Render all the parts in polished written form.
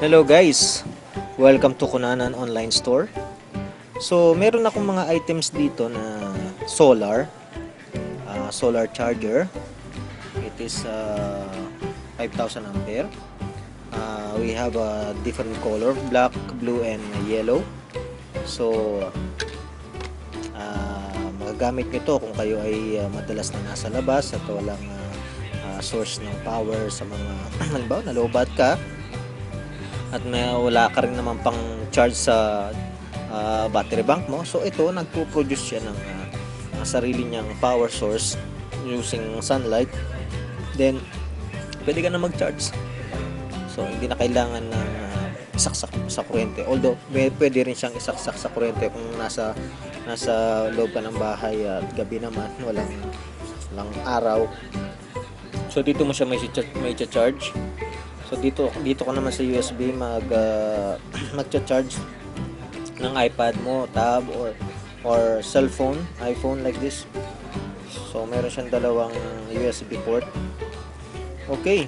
Hello guys! Welcome to Kunanan Online Store. So, meron akong mga items dito na solar charger. It is 5,000 ampere. We have a different color, black, blue, and yellow. So, magagamit nito kung kayo ay madalas na nasa labas at walang source ng power sa mga halimbawa nalobat ka at wala ka rin naman pang charge sa battery bank mo. So ito, nagpo-produce siya ng sarili niyang power source using sunlight. Then pwede ka na mag-charge. So hindi na kailangan ng isaksak sa kuryente. Although pwede rin siyang isaksak sa kuryente kung nasa loob ka ng bahay at gabi naman walang araw. So dito mo siya may charge. So dito ka naman sa USB magcha-charge ng iPad mo, tab or cellphone, iPhone like this. So meron siyang dalawang USB port. Okay.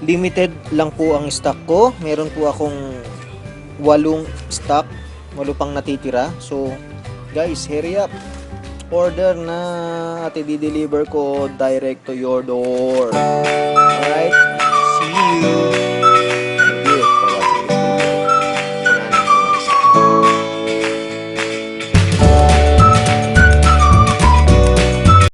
Limited lang po ang stock ko. Meron po akong 8 stock, 8 pang natitira. So guys, hurry up. Order na at i-deliver ko direct to your door.